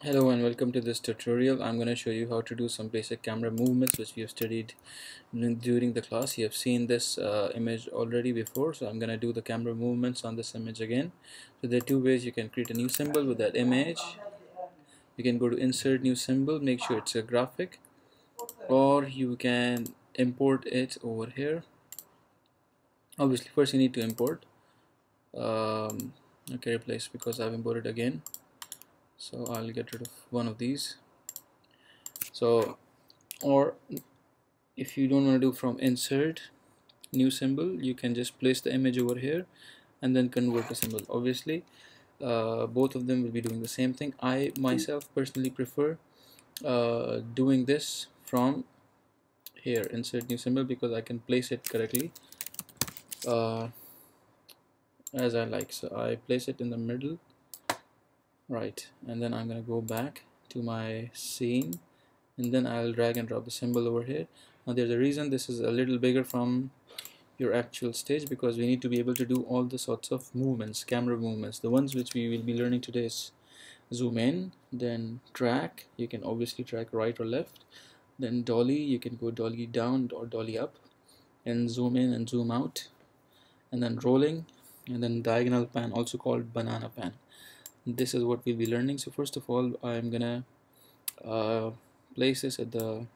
Hello and welcome to this tutorial. I'm going to show you how to do some basic camera movements which we have studied during the class. You have seen this image already before, so I'm going to do the camera movements on this image again. So there are two ways you can create a new symbol with that image. You can go to insert new symbol, make sure it's a graphic, or you can import it over here. Obviously first you need to import. Okay, replace because I've imported again, so I'll get rid of one of these. So, or if you don't want to do from insert new symbol, you can just place the image over here and then convert the symbol. Obviously both of them will be doing the same thing. I myself personally prefer doing this from here, insert new symbol, because I can place it correctly uh, as I like. So I place it in the middle, right, and then I'm gonna go back to my scene, and then I'll drag and drop the symbol over here. Now there's a reason this is a little bigger from your actual stage, because we need to be able to do all the sorts of movements, camera movements. The ones which we will be learning today is zoom in, then track, you can obviously track right or left, then dolly, you can go dolly down or dolly up, and zoom in and zoom out, and then rolling, and then diagonal pan, also called banana pan. This is what we'll be learning. So first of all, I'm gonna uh, place this at the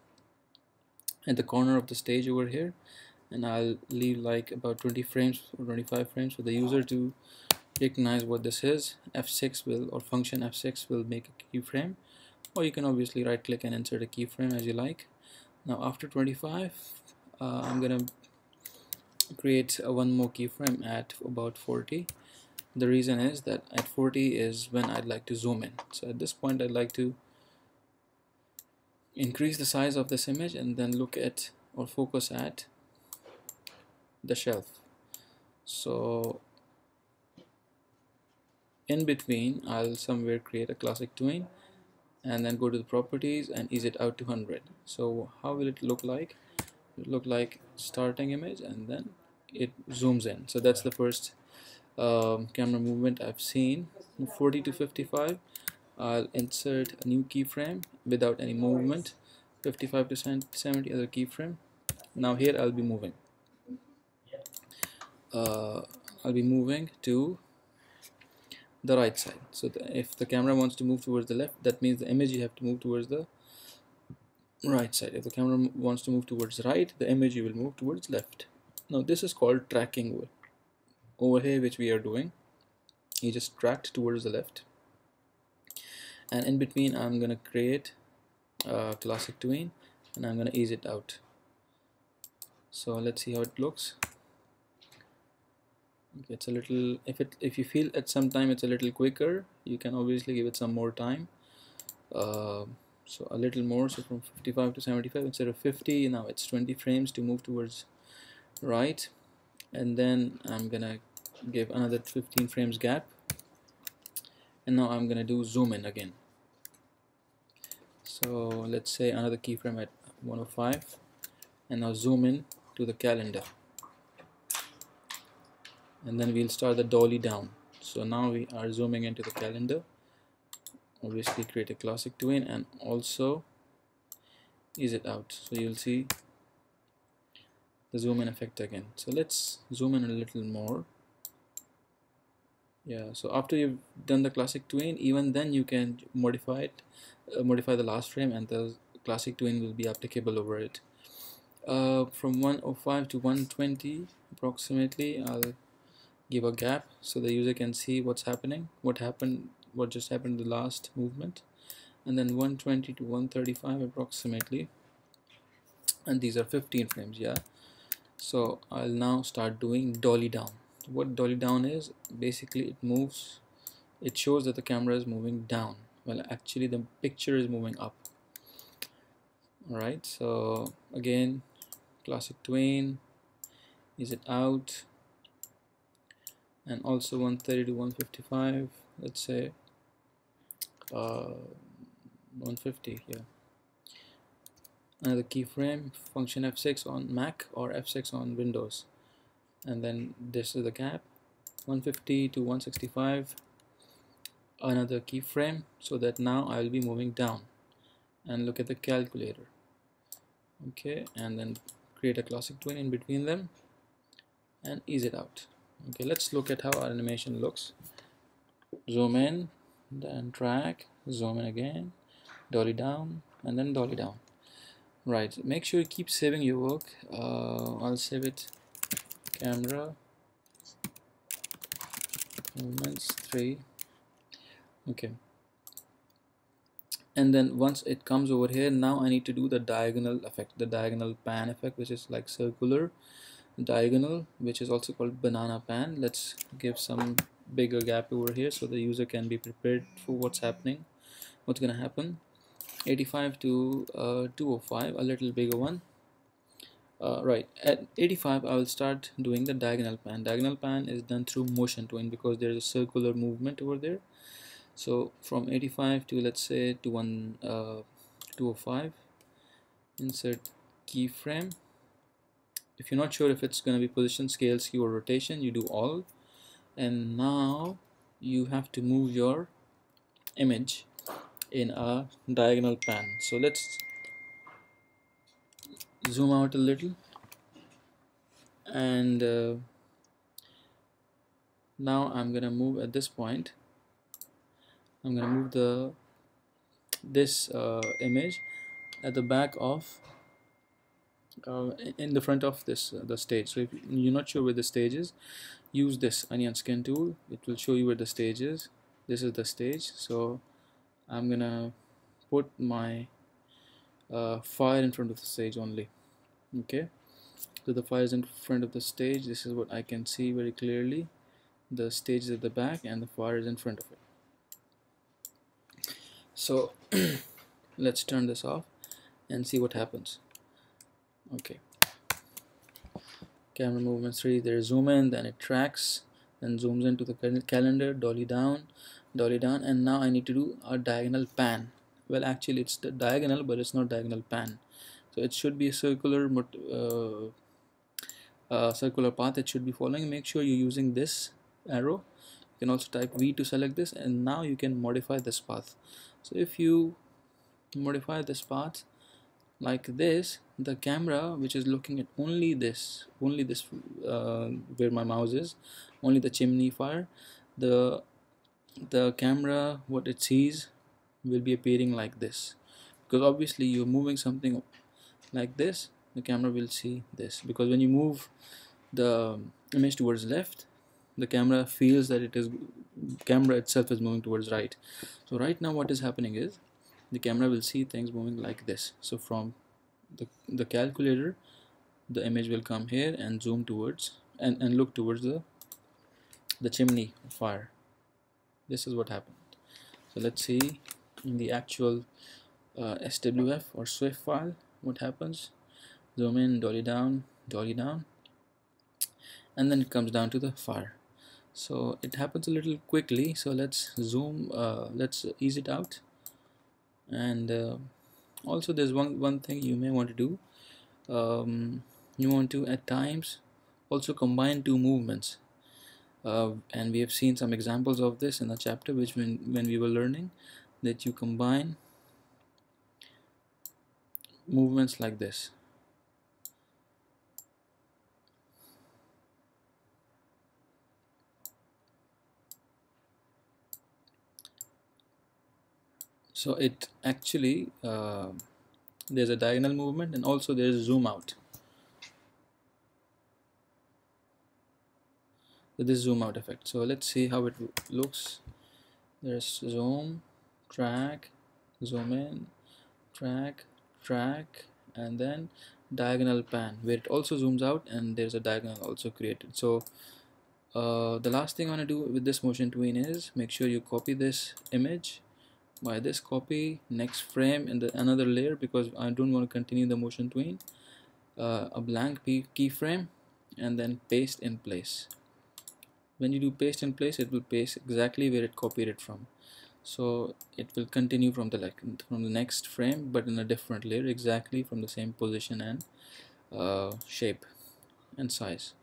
corner of the stage over here, and I'll leave like about 20 frames or 25 frames for the user to recognize what this is. F6 will, or function F6 will make a keyframe, or you can obviously right click and insert a keyframe as you like. Now after 25, I'm gonna create one more keyframe at about 40. The reason is that at 40 is when I'd like to zoom in. So at this point I'd like to increase the size of this image and then look at or focus at the shelf. So in between I'll somewhere create a classic tween and then go to the properties and ease it out to 100. So how will it look like? It look like starting image and then it zooms in. So that's the first camera movement I've seen. 40 to 55, I'll insert a new keyframe without any movement. 55 to 70, other keyframe. Now here I'll be moving. I'll be moving to the right side. So if the camera wants to move towards the left, that means the image you have to move towards the right side. If the camera wants to move towards right, the image you will move towards left. Now this is called tracking over here, which we are doing. You just tracked towards the left, and in between I'm gonna create a classic tween and I'm gonna ease it out. So let's see how it looks. It's a little, if you feel at some time it's a little quicker, you can obviously give it some more time. So a little more, so from 55 to 75 instead of 50, now it's 20 frames to move towards right, and then I'm gonna give another 15 frames gap, and now I'm gonna do zoom in again. So let's say another keyframe at 105, and now zoom in to the calendar, and then we'll start the dolly down. So now we are zooming into the calendar. Obviously create a classic tween and also ease it out, so you'll see the zoom in effect again. So let's zoom in a little more. Yeah, so after you've done the classic tween, even then you can modify it, modify the last frame, and the classic tween will be applicable over it. From 105 to 120 approximately, I'll give a gap so the user can see what's happening, what just happened in the last movement, and then 120 to 135 approximately, and these are 15 frames. Yeah, so I'll now start doing dolly down. What dolly down is, basically it shows that the camera is moving down, well actually the picture is moving up. Alright, so again, classic tween, ease it out, and also 130 to 155, let's say 150 here. Another keyframe, function F6 on Mac or F6 on Windows, and then this is the gap, 150 to 165, another keyframe so that now I will be moving down, and look at the calculator. Okay, and then create a classic twin in between them and ease it out. Okay, let's look at how our animation looks. Zoom in, then drag, zoom in again, dolly down, and then dolly down. Right, make sure you keep saving your work. I'll save it, camera movements 3. Okay, and then once it comes over here, now I need to do the diagonal effect, the diagonal pan effect, which is like circular diagonal, which is also called banana pan. Let's give some bigger gap over here so the user can be prepared for what's happening, what's gonna happen. 85 to 205, a little bigger one. Right, at 85 I will start doing the diagonal pan. Diagonal pan is done through motion twin because there is a circular movement over there. So from 85 to, let's say, to 205, insert keyframe. If you're not sure if it's going to be position, scale, skew, or rotation, you do all. And now you have to move your image in a diagonal pan. So let's zoom out a little, and now I'm gonna move at this point. I'm gonna move this image at the back of in the front of this the stage. So if you're not sure where the stage is, use this onion skin tool. It will show you where the stage is. This is the stage. So I'm gonna put my fire in front of the stage only. Okay, so the fire is in front of the stage. This is what I can see very clearly. The stage is at the back and the fire is in front of it. So let's turn this off and see what happens. Okay, camera movement 3, there's zoom in, then it tracks, then zooms into the calendar, dolly down, and now I need to do a diagonal pan. Well, actually it's the diagonal, but it's not diagonal pan. So it should be a circular circular path it should be following. Make sure you're using this arrow. You can also type V to select this, and now you can modify this path. So if you modify this path like this, the camera, which is looking at only this where my mouse is, only the chimney fire, the camera, what it sees will be appearing like this, because obviously you're moving something like this, the camera will see this, because when you move the image towards left, the camera feels that camera itself is moving towards right. So right now what is happening is the camera will see things moving like this. So from the calculator, the image will come here and zoom towards and look towards the chimney fire. This is what happened. So let's see in the actual SWF or Swift file what happens. Zoom in, dolly down, and then it comes down to the fire. So it happens a little quickly, so let's zoom, let's ease it out. And also there's one thing you may want to do. You want to at times also combine two movements, and we have seen some examples of this in the chapter which when we were learning, that you combine movements like this. So it actually there's a diagonal movement, and also there's zoom out. So this zoom out effect. So let's see how it looks. There's zoom, track, zoom in, track, and then diagonal pan, where it also zooms out and there's a diagonal also created. So the last thing I want to do with this motion tween is make sure you copy this image by this copy, next frame in another layer, because I don't want to continue the motion tween, a blank keyframe, and then paste in place. When you do paste in place, it will paste exactly where it copied it from. So it will continue from the next frame, but in a different layer, exactly from the same position and shape and size.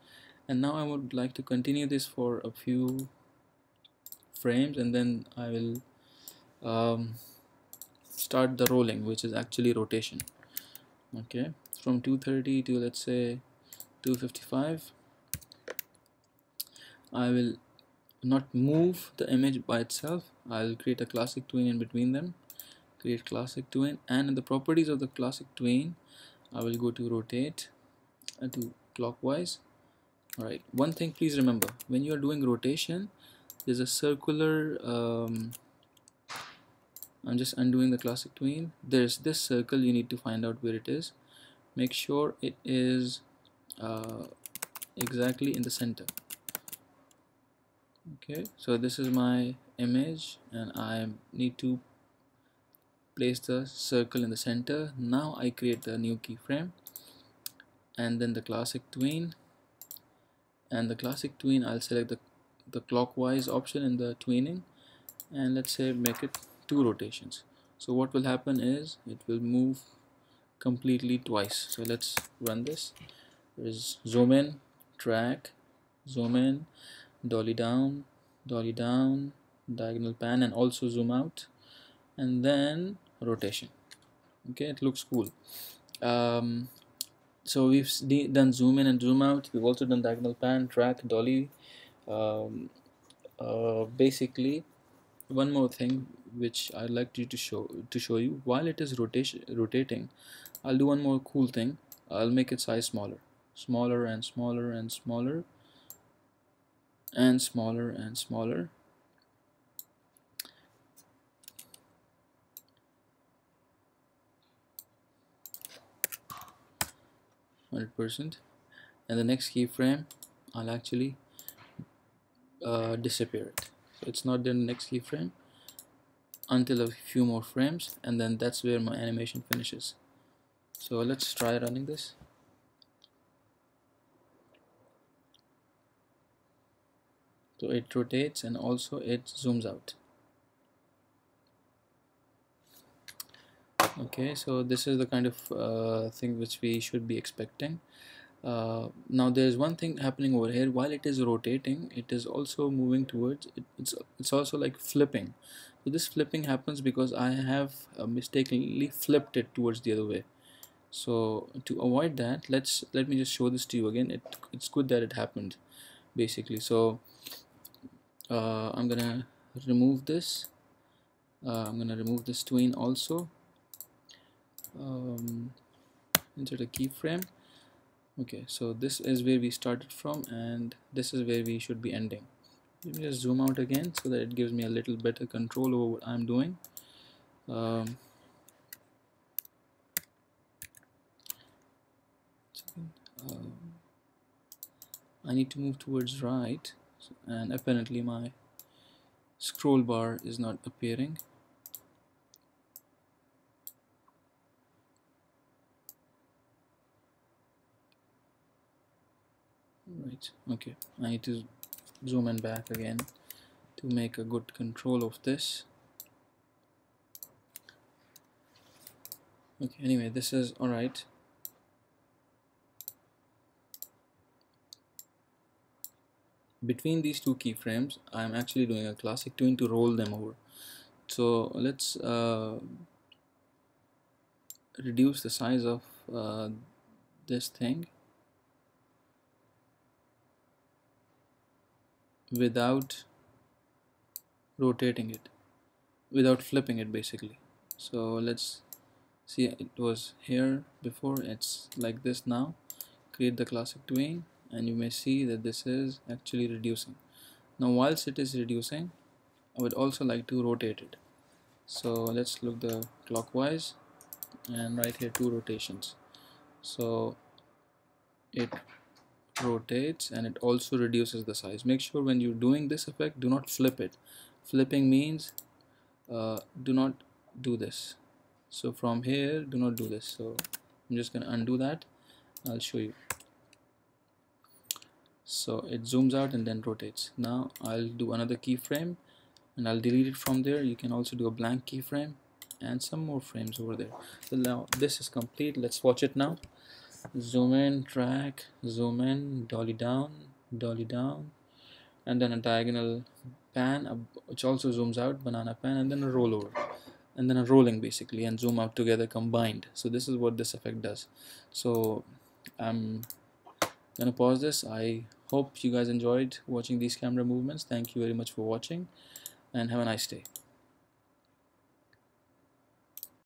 And now I would like to continue this for a few frames, and then I will start the rolling, which is actually rotation. Okay, from 230 to, let's say, 255, I will not move the image by itself. I'll create a classic tween in between them, create classic tween, and in the properties of the classic tween I will go to rotate to clockwise. Alright, one thing please remember, when you are doing rotation, there's a circular I'm just undoing the classic tween. There's this circle, you need to find out where it is. Make sure it is exactly in the center. Okay, so this is my image and I need to place the circle in the center. Now I create the new keyframe and then the classic tween, and the classic tween I'll select the clockwise option in the tweening, and let's say make it 2 rotations. So what will happen is it will move completely twice. So let's run this. There's zoom in, track, zoom in, dolly down, diagonal pan, and also zoom out, and then rotation. Okay, it looks cool. So we've done zoom in and zoom out. We've also done diagonal pan, track, dolly. Basically, one more thing which I'd like you to show you, while it is rotating, I'll do one more cool thing. I'll make its size smaller, smaller and smaller and smaller and smaller and smaller. %, and the next keyframe I'll actually disappear it. So it's not there in the next keyframe until a few more frames, and then that's where my animation finishes. So let's try running this. So it rotates and also it zooms out. Okay, so this is the kind of thing which we should be expecting. Now there's one thing happening over here. While it is rotating, it is also moving towards it, it's also like flipping. So this flipping happens because I have mistakenly flipped it towards the other way. So to avoid that, let me just show this to you again. It's good that it happened, basically. So I'm gonna remove this. I'm gonna remove this tween also. Insert a keyframe. Okay, so this is where we started from and this is where we should be ending. Let me just zoom out again so that it gives me a little better control over what I'm doing. I need to move towards right, and apparently my scroll bar is not appearing. Right, okay, I need to zoom in back again to make a good control of this. Okay, anyway, this is alright. Between these two keyframes, I'm actually doing a classic tween to roll them over. So let's reduce the size of this thing without rotating it, without flipping it, basically. So let's see, it was here before, it's like this now. Create the classic tween and you may see that this is actually reducing. Now whilst it is reducing, I would also like to rotate it. So let's look the clockwise, and right here 2 rotations. So it rotates and it also reduces the size. Make sure when you're doing this effect, do not flip it. Flipping means do not do this. So from here, do not do this. So I'm just gonna undo that. I'll show you. So it zooms out and then rotates. Now I'll do another keyframe and I'll delete it from there. You can also do a blank keyframe and some more frames over there. So now this is complete. Let's watch it now. Zoom in, track, zoom in, dolly down, and then a diagonal pan, which also zooms out, banana pan, and then a rollover, and then a rolling basically, and zoom out together combined. So this is what this effect does. So I'm gonna pause this. I hope you guys enjoyed watching these camera movements. Thank you very much for watching, and have a nice day.